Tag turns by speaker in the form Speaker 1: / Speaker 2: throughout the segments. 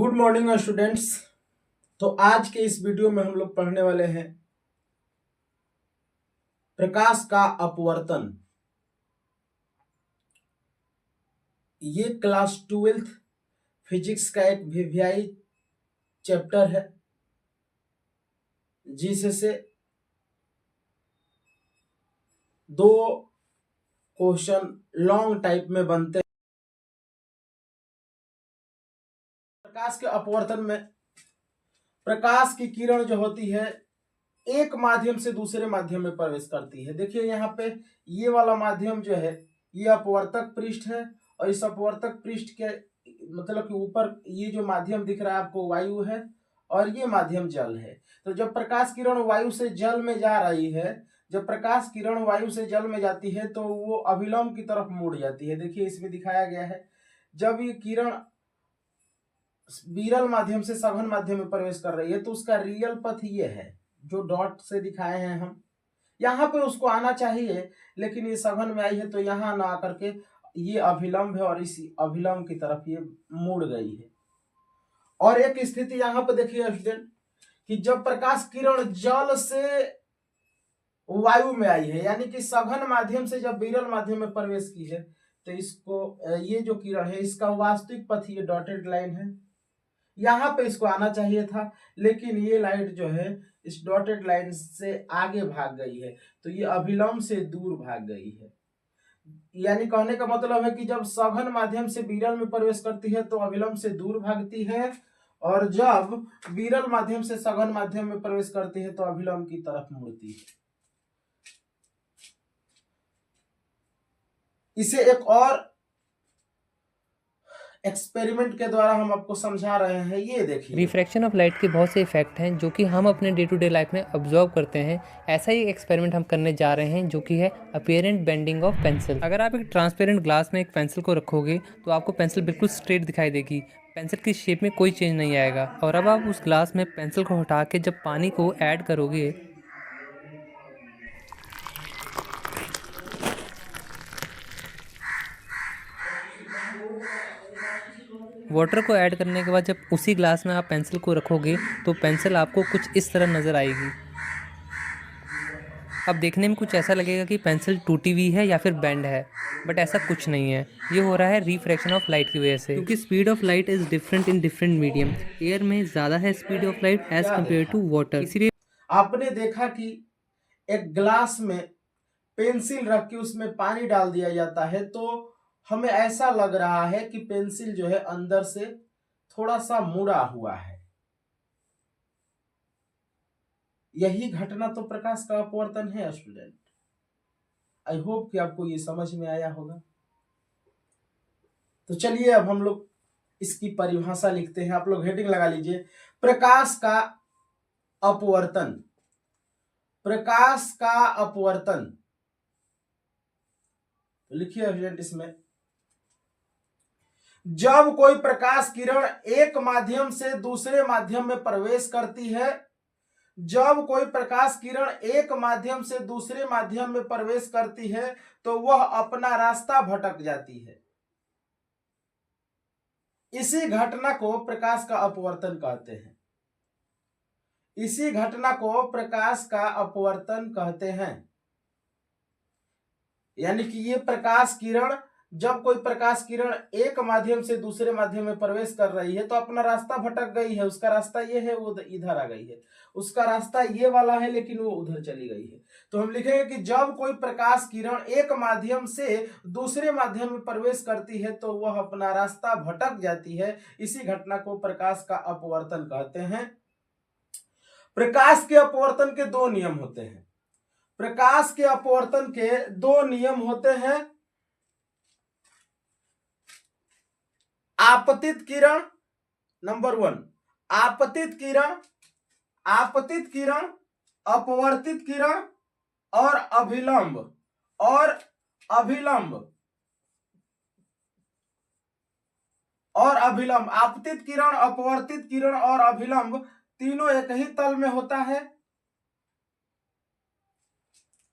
Speaker 1: Good morning students. तो आज के इस वीडियो में हम लोग पढ़ने वाले हैं प्रकाश का अपवर्तन। ये क्लास 12th फिजिक्स का एक वीवीआई चैप्टर है जिससे दो क्वेश्चन लॉन्ग टाइप में बनते हैं। प्रकाश के अपवर्तन में प्रकाश की किरण जो होती है एक माध्यम से दूसरे माध्यम में प्रवेश करती है। देखिए यहाँ पे ये वाला माध्यम जो है ये अपवर्तक पृष्ठ है और इस अपवर्तक पृष्ठ के मतलब कि ऊपर ये जो माध्यम दिख रहा है आपको वायु है और ये माध्यम जल है। तो जब प्रकाश किरण वायु से जल में जा रही है, जब प्रकाश किरण वायु से जल में जाती है तो वो अभिलंब की तरफ मुड़ जाती है। देखिए इसमें दिखाया गया है जब ये किरण विरल माध्यम से सघन माध्यम में प्रवेश कर रही है तो उसका रियल पथ ये है जो डॉट से दिखाए हैं हम। यहाँ पे उसको आना चाहिए लेकिन ये सघन में आई है तो यहाँ ना आकर के ये अभिलंब है और इसी अभिलंब की तरफ ये मुड़ गई है। और एक स्थिति यहाँ पे देखिए स्टूडेंट कि जब प्रकाश किरण जल से वायु में आई है यानी कि सघन माध्यम से जब विरल माध्यम में प्रवेश की है तो इसको ये जो किरण है इसका वास्तविक पथ ये डॉटेड लाइन है, यहाँ पे इसको आना चाहिए था लेकिन ये लाइट जो है इस डॉटेड लाइन से आगे भाग गई है तो ये अभिलंब से दूर भाग गई है। यानी कहने का मतलब है कि जब सघन माध्यम से विरल में प्रवेश करती है तो अभिलंब से दूर भागती है और जब विरल माध्यम से सघन माध्यम में प्रवेश करती है तो अभिलंब की तरफ मुड़ती है। इसे एक और एक्सपेरिमेंट के द्वारा हम आपको समझा रहे हैं। ये देखिए
Speaker 2: रिफ्रैक्शन ऑफ लाइट के बहुत से इफेक्ट हैं जो कि हम अपने डे टू डे लाइफ में ऑब्जर्व करते हैं। ऐसा ही एक्सपेरिमेंट हम करने जा रहे हैं जो कि है अपीयरेंट बेंडिंग ऑफ पेंसिल। अगर आप एक ट्रांसपेरेंट ग्लास में एक पेंसिल को रखोगे तो आपको पेंसिल बिल्कुल स्ट्रेट दिखाई देगी, पेंसिल की शेप में कोई चेंज नहीं आएगा। और अब आप उस ग्लास में पेंसिल को हटा के जब पानी को ऐड करोगे वाटर को ऐड करने के बाद जब उसी ग्लास में आप पेंसिल को रखोगे तो पेंसिल आपको कुछ इस तरह नज़र आएगी। अब देखने में कुछ ऐसा लगेगा कि पेंसिल टूटी हुई है या फिर बेंड है, बट ऐसा कुछ नहीं है। ये हो रहा है रिफ्रैक्शन ऑफ लाइट की वजह से, क्योंकि speed of light is different in different medium. Air में ज़्यादा है speed of light as compare to water. इसीलिए
Speaker 1: आपने देखा कि एक ग्लास में पेंसिल रख के उसमें पानी डाल दिया जाता है तो हमें ऐसा लग रहा है कि पेंसिल जो है अंदर से थोड़ा सा मुड़ा हुआ है। यही घटना तो प्रकाश का अपवर्तन है स्टूडेंट। आई होप कि आपको ये समझ में आया होगा। तो चलिए अब हम लोग इसकी परिभाषा लिखते हैं। आप लोग हेडिंग लगा लीजिए प्रकाश का अपवर्तन। प्रकाश का अपवर्तन तो लिखिए स्टूडेंट इसमें जब कोई प्रकाश किरण एक माध्यम से दूसरे माध्यम में प्रवेश करती है, जब कोई प्रकाश किरण एक माध्यम से दूसरे माध्यम में प्रवेश करती है तो वह अपना रास्ता भटक जाती है। इसी घटना को प्रकाश का अपवर्तन कहते हैं। इसी घटना को प्रकाश का अपवर्तन कहते हैं। यानी कि ये प्रकाश किरण जब कोई प्रकाश किरण एक माध्यम से दूसरे माध्यम में प्रवेश कर रही है तो अपना रास्ता भटक गई है। उसका रास्ता ये है, वो इधर आ गई है। उसका रास्ता ये वाला है लेकिन वो उधर चली गई है। तो हम लिखेंगे कि जब कोई प्रकाश किरण एक माध्यम से दूसरे माध्यम में प्रवेश करती है तो वह अपना रास्ता भटक जाती है। इसी घटना को प्रकाश का अपवर्तन कहते हैं। प्रकाश के अपवर्तन के दो नियम होते हैं। प्रकाश के अपवर्तन के दो नियम होते हैं। आपतित किरण नंबर 1, आपतित किरण, आपतित किरण, अपवर्तित किरण और अभिलंब और अभिलंब और अभिलंब। आपतित किरण, अपवर्तित किरण और अभिलंब तीनों एक ही तल में होता है।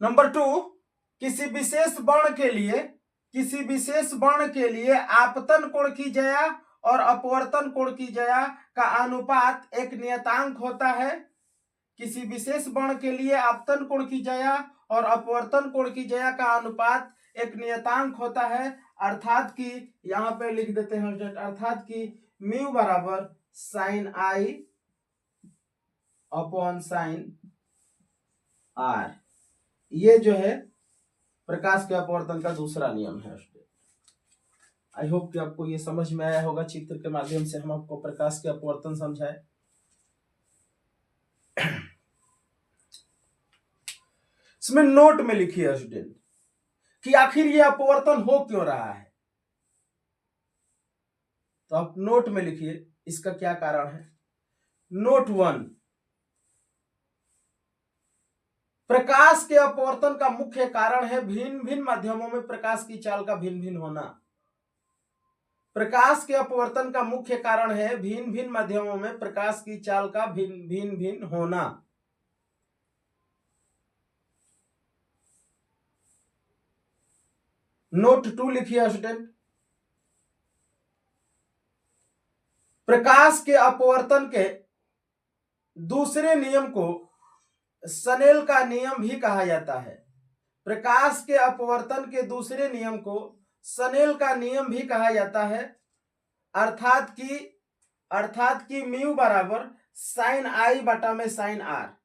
Speaker 1: नंबर 2, किसी विशेष वर्ण के लिए आपतन कोण की ज्या और अपवर्तन कोण की ज्या का अनुपात एक नियतांक होता है। किसी विशेष वर्ण के लिए आपतन कोण की ज्या और अपवर्तन कोण की ज्या का अनुपात एक नियतांक होता है, अर्थात कि यहां पे लिख देते हैं स्टूडेंट, अर्थात कि म्यू बराबर साइन आई अपॉन साइन आर। ये जो है प्रकाश के अपवर्तन का दूसरा नियम है स्टूडेंट। आई होप कि आपको ये समझ में आया होगा। चित्र के माध्यम से हम आपको प्रकाश के अपवर्तन समझाए। इसमें नोट में लिखिए स्टूडेंट कि आखिर ये अपवर्तन हो क्यों रहा है। तो आप नोट में लिखिए इसका क्या कारण है। नोट 1, प्रकाश के अपवर्तन का मुख्य कारण है भिन्न भिन्न माध्यमों में प्रकाश की चाल का भिन्न भिन्न होना। प्रकाश के अपवर्तन का मुख्य कारण है भिन्न भिन्न माध्यमों में प्रकाश की चाल का भिन्न भिन्न होना। नोट 2 लिखिए स्टूडेंट, प्रकाश के अपवर्तन के दूसरे नियम को स्नेल का नियम भी कहा जाता है। प्रकाश के अपवर्तन के दूसरे नियम को स्नेल का नियम भी कहा जाता है, अर्थात कि म्यू बराबर साइन आई बटा में साइन आर।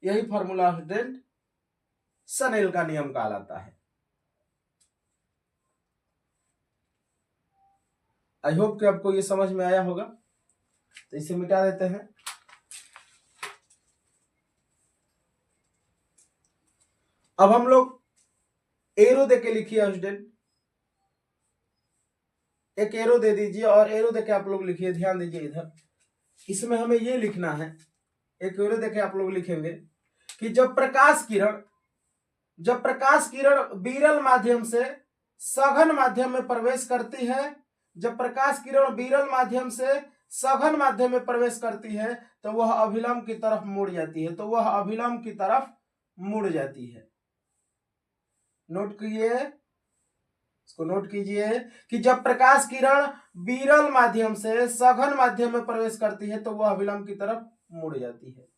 Speaker 1: यही फॉर्मूला स्टूडेंट स्नेल का नियम कहलाता है। आई होप कि आपको ये समझ में आया होगा। तो इसे मिटा देते हैं। अब हम लोग एरो देके लिखिए स्टूडेंट, एक एरो दे दीजिए और एरो देके आप लोग लिखिए। ध्यान दीजिए इधर, इसमें हमें ये लिखना है, एक एरो देके आप लोग लिखेंगे कि जब प्रकाश किरण विरल माध्यम से सघन माध्यम में प्रवेश करती है, जब प्रकाश किरण विरल माध्यम से सघन माध्यम में प्रवेश करती है तो वह अभिलंब की तरफ मुड़ जाती है, तो वह अभिलंब की तरफ मुड़ जाती है। नोट कीजिए, इसको नोट कीजिए कि जब प्रकाश किरण विरल माध्यम से सघन माध्यम में प्रवेश करती है तो वह अभिलंब की तरफ मुड़ जाती है।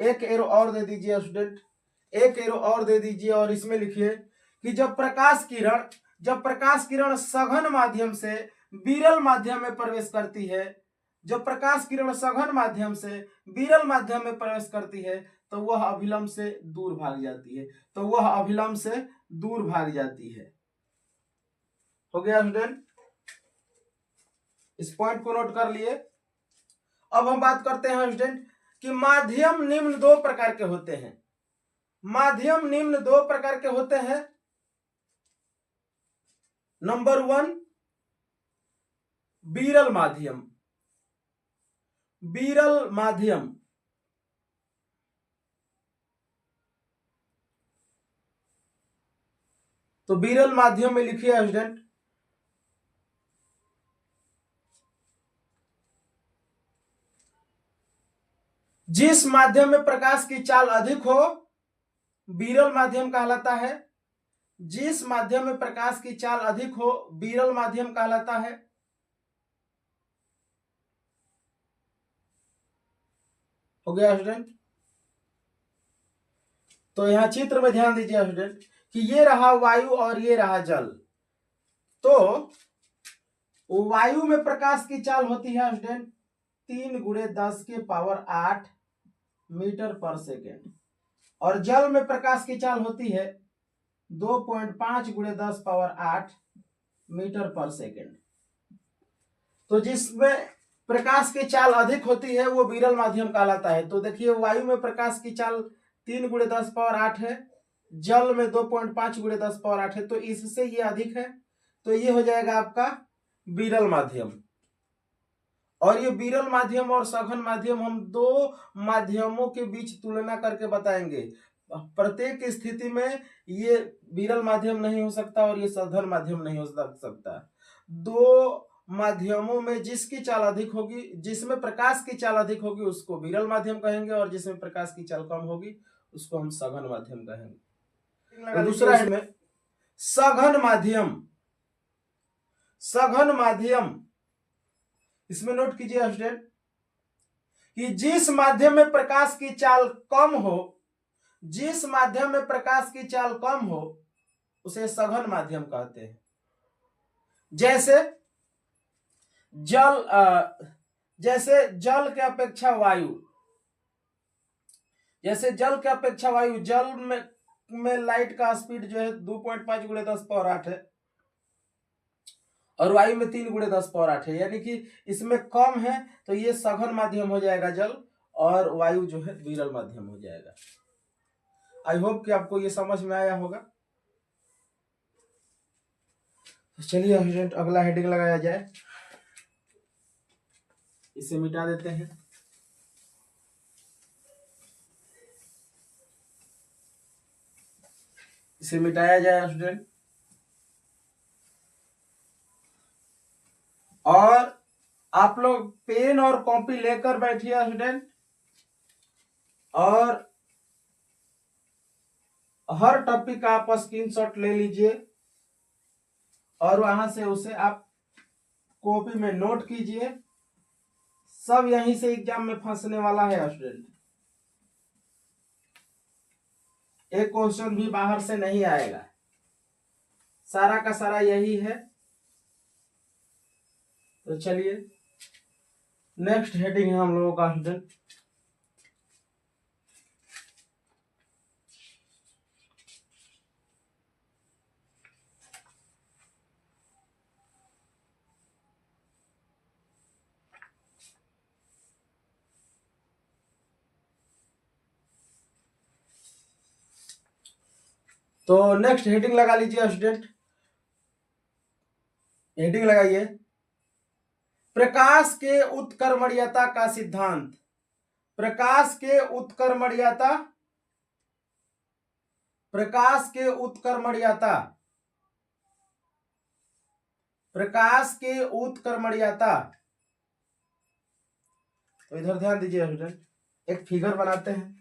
Speaker 1: एक एरो और दे दीजिए स्टूडेंट, एक एरो और दे दीजिए और इसमें लिखिए कि जब प्रकाश किरण सघन माध्यम से विरल माध्यम में प्रवेश करती है, जब प्रकाश किरण सघन माध्यम से विरल माध्यम में प्रवेश करती है तो वह अभिलंब से दूर भाग जाती है, तो वह अभिलंब से दूर भाग जाती है। हो गया स्टूडेंट, इस पॉइंट को नोट कर लिए। अब हम बात करते हैं स्टूडेंट कि माध्यम निम्न दो प्रकार के होते हैं। माध्यम निम्न दो प्रकार के होते हैं। नंबर 1, विरल माध्यम। विरल माध्यम तो विरल माध्यम में लिखिए स्टूडेंट जिस माध्यम में प्रकाश की चाल अधिक हो विरल माध्यम कहलाता है। जिस माध्यम में प्रकाश की चाल अधिक हो विरल माध्यम कहलाता है। हो गया स्टूडेंट। तो यहां चित्र में ध्यान दीजिए स्टूडेंट कि ये रहा वायु और ये रहा जल। तो वायु में प्रकाश की चाल होती है स्टूडेंट 3×10⁸ मीटर पर सेकेंड और जल में प्रकाश की चाल होती है 2.5×10⁸ मीटर पर सेकेंड। तो जिसमें प्रकाश की चाल अधिक होती है वो विरल माध्यम कहलाता है। तो देखिए वायु में प्रकाश की चाल 3×10⁸ है, जल में 2.5×10⁸ है, तो इससे ये अधिक है, तो ये हो जाएगा आपका विरल माध्यम। और ये विरल माध्यम और सघन माध्यम हम दो माध्यमों के बीच तुलना करके बताएंगे। प्रत्येक स्थिति में ये विरल माध्यम नहीं हो सकता और ये सघन माध्यम नहीं हो सकता। दो माध्यमों में जिसकी चाल अधिक होगी, जिसमें प्रकाश की चाल अधिक होगी उसको विरल माध्यम कहेंगे और जिसमें प्रकाश की चाल कम होगी उसको हम सघन माध्यम कहेंगे। तो दूसरा है में सघन माध्यम। सघन माध्यम, इसमें नोट कीजिए स्टूडेंट कि जिस माध्यम में प्रकाश की चाल कम हो, जिस माध्यम में प्रकाश की चाल कम हो उसे सघन माध्यम कहते हैं। जैसे जल के अपेक्षा वायु, जैसे जल के अपेक्षा वायु, जल में लाइट का स्पीड जो है 2.5 × 10⁸ है और वायु में 3 × 10⁸ है, यानी कि इसमें कम है तो ये सघन माध्यम हो जाएगा जल, और वायु जो है विरल माध्यम हो जाएगा। आई होप कि आपको ये समझ में आया होगा। चलिए स्टूडेंट अगला हेडिंग लगाया जाए, इसे मिटा देते हैं। इसे मिटाया जाए स्टूडेंट, और आप लोग पेन और कॉपी लेकर बैठिए स्टूडेंट, और हर टॉपिक का आप स्क्रीनशॉट ले लीजिए और वहां से उसे आप कॉपी में नोट कीजिए। सब यहीं से एग्जाम में फंसने वाला है स्टूडेंट, एक क्वेश्चन भी बाहर से नहीं आएगा, सारा का सारा यही है। तो चलिए नेक्स्ट हेडिंग है हम लोगों का स्टूडेंट, तो नेक्स्ट हेडिंग लगा लीजिए स्टूडेंट, हेडिंग लगाइए प्रकाश के उत्कर्मणीयता का सिद्धांत। प्रकाश के उत्कर्मणीयता, प्रकाश के उत्कर्मणीयता, प्रकाश के उत्कर्मणीयता। तो इधर ध्यान दीजिए स्टूडेंट, एक फिगर बनाते हैं।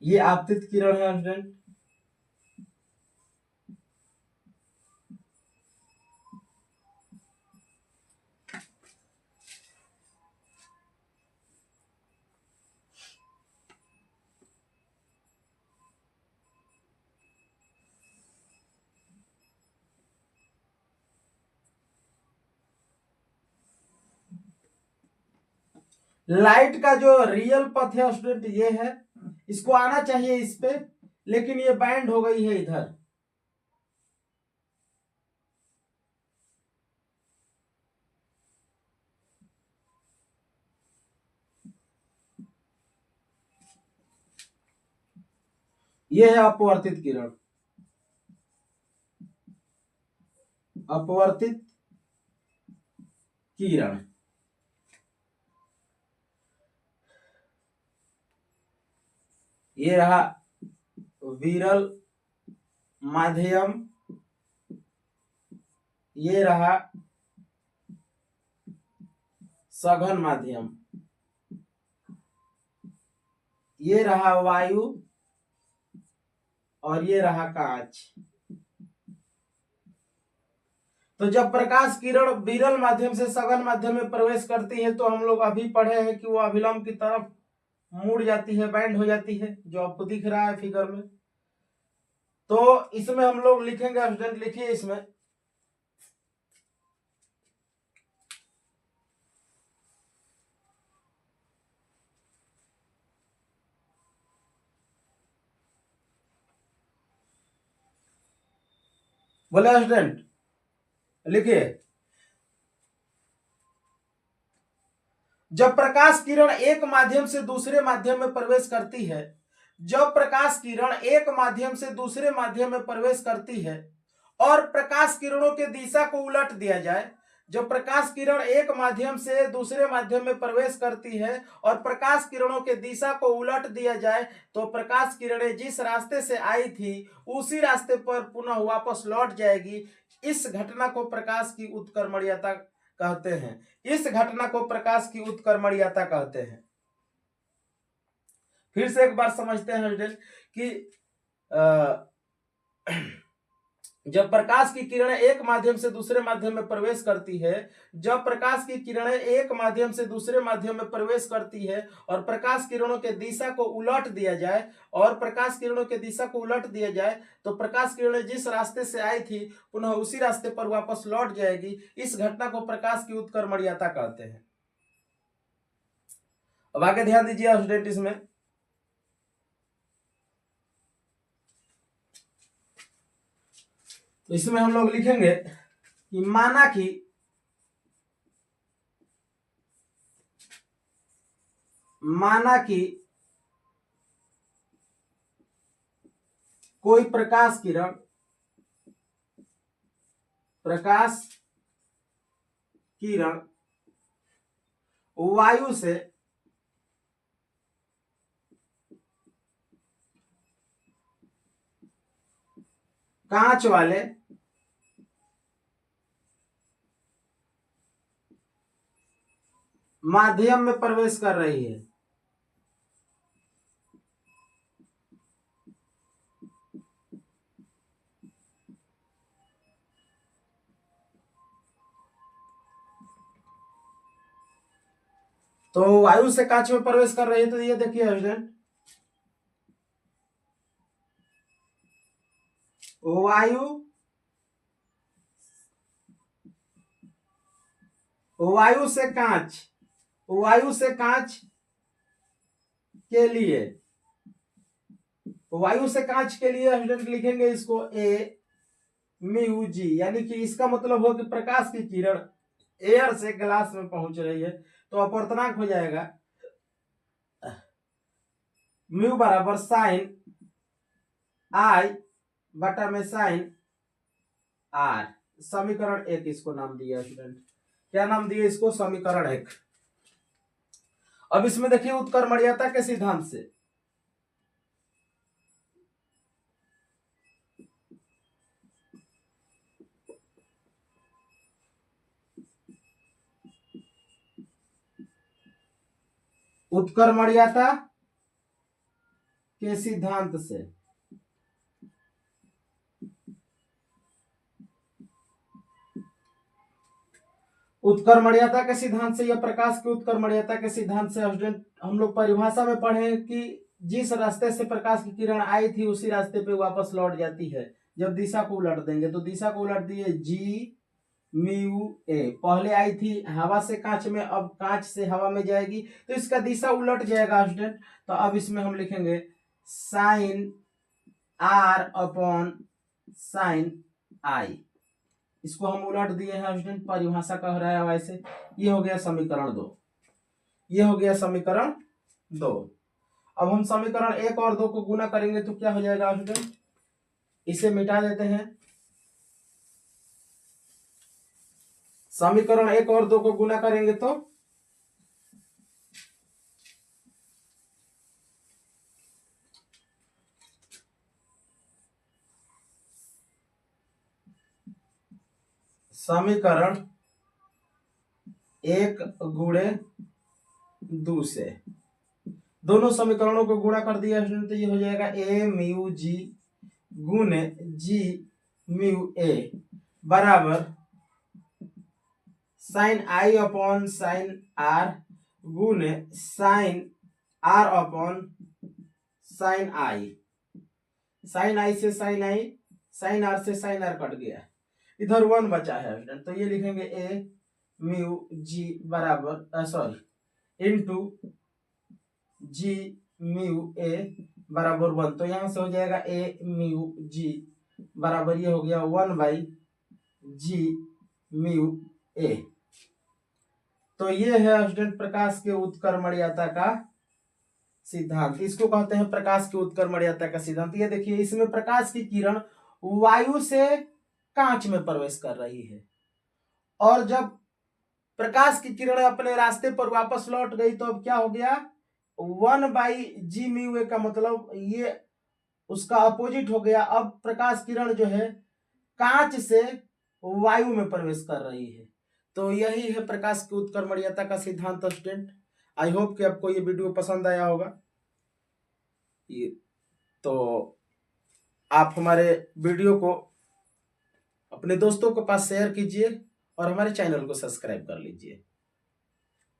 Speaker 1: ये आपतित किरण है स्टूडेंट, लाइट का जो रियल पथ है स्टूडेंट ये है, इसको आना चाहिए इस पे, लेकिन ये बैंड हो गई है इधर। ये है अपवर्तित किरण, अपवर्तित किरण। ये रहा विरल माध्यम, ये रहा सघन माध्यम, ये रहा वायु, और ये रहा कांच। तो जब प्रकाश किरण विरल माध्यम से सघन माध्यम में प्रवेश करती है तो हम लोग अभी पढ़े हैं कि वो अभिलंब की तरफ मुड़ जाती है, बैंड हो जाती है, जो आपको दिख रहा है फिगर में। तो इसमें हम लोग लिखेंगे स्टूडेंट, लिखिए इसमें बोले स्टूडेंट, लिखिए जब प्रकाश किरण एक माध्यम से दूसरे माध्यम में प्रवेश करती है, जब प्रकाश किरण एक माध्यम से दूसरे माध्यम में प्रवेश करती है और प्रकाश किरणों के दिशा को उलट दिया जाए, जब प्रकाश किरण एक माध्यम से दूसरे माध्यम में प्रवेश करती है और प्रकाश किरणों के दिशा को उलट दिया जाए तो प्रकाश किरणें जिस रास्ते से आई थी उसी रास्ते पर पुनः वापस लौट जाएगी। इस घटना को प्रकाश की उत्कर्मणीयता कहते हैं। इस घटना को प्रकाश की उत्कर्मणीयता कहते हैं। फिर से एक बार समझते हैं स्टूडेंट कि जब प्रकाश की किरणें एक माध्यम से दूसरे माध्यम में प्रवेश करती है, जब प्रकाश की किरणें एक माध्यम से दूसरे माध्यम में प्रवेश करती है और प्रकाश किरणों के दिशा को उलट दिया जाए तो प्रकाश किरणें जिस रास्ते से आई थी पुनः उसी रास्ते पर वापस लौट जाएगी। इस घटना को प्रकाश की उत्कर्मणीयता कहते हैं। अब आगे ध्यान दीजिए स्टूडेंट, इसमें हम लोग लिखेंगे कि माना कि कोई प्रकाश किरण वायु से कांच वाले माध्यम में प्रवेश कर रही है। तो वायु से कांच में प्रवेश कर रही है, तो ये देखिए स्टूडेंट, वायु से कांच के लिए स्टूडेंट लिखेंगे इसको ए म्यू जी, यानी कि इसका मतलब हो कि प्रकाश की किरण एयर से ग्लास में पहुंच रही है, तो अपवर्तनांक हो जाएगा म्यू बराबर साइन आई बटा में साइन आर। समीकरण 1 इसको नाम दिया स्टूडेंट। क्या नाम दिया इसको? समीकरण 1। अब इसमें देखिए उत्कर्मणीयता के सिद्धांत से उत्कर्मणीयता के सिद्धांत से या प्रकाश की उत्कर्मणीयता के सिद्धांत से स्टूडेंट हम लोग परिभाषा में पढ़े कि जिस रास्ते से प्रकाश की किरण आई थी उसी रास्ते पे वापस लौट जाती है। जब दिशा को उलट देंगे तो दिशा को उलट दिए जी म्यू ए, पहले आई थी हवा से कांच में, अब कांच से हवा में जाएगी तो इसका दिशा उलट जाएगा स्टूडेंट। तो अब इसमें हम लिखेंगे साइन आर अपॉन साइन आई, इसको हम उलट दिए हैं स्टूडेंट, परिभाषा कह रहा है वैसे। ये हो गया समीकरण 2। अब हम समीकरण 1 और 2 को गुना करेंगे तो क्या हो जाएगा स्टूडेंट? इसे मिटा देते हैं। समीकरण 1 और 2 को गुना करेंगे तो समीकरण 1 गुणे 2 से दोनों समीकरणों को गुणा कर दिया तो ये हो जाएगा ए म्यू जी गुणे जी म्यू ए बराबर साइन आई अपॉन साइन आर गुणे sine r upon sine i. Sine i से साइन आई, साइन आर से साइन आर कट गया, इधर 1 बचा है स्टूडेंट, तो ये लिखेंगे ए म्यू जी बराबर इनटू जी म्यू ए बराबर 1। तो यहां से हो जाएगा ए म्यू जी बराबर ये हो गया 1 बाई जी म्यू ए। तो ये है स्टूडेंट प्रकाश के उत्कर्मणीयता का सिद्धांत, इसको कहते हैं प्रकाश की उत्कर्मणीयता का सिद्धांत। ये देखिए इसमें प्रकाश की किरण वायु से कांच में प्रवेश कर रही है और जब प्रकाश की किरण अपने रास्ते पर वापस लौट गई तो अब क्या हो गया, 1/g म्यू ए का मतलब ये उसका अपोजिट हो गया। अब प्रकाश किरण जो है कांच से वायु में प्रवेश कर रही है। तो यही है प्रकाश की उत्क्रमणीयता का सिद्धांत स्टूडेंट। आई होप कि आपको ये वीडियो पसंद आया होगा। ये तो आप हमारे वीडियो को अपने दोस्तों के पास शेयर कीजिए और हमारे चैनल को सब्सक्राइब कर लीजिए।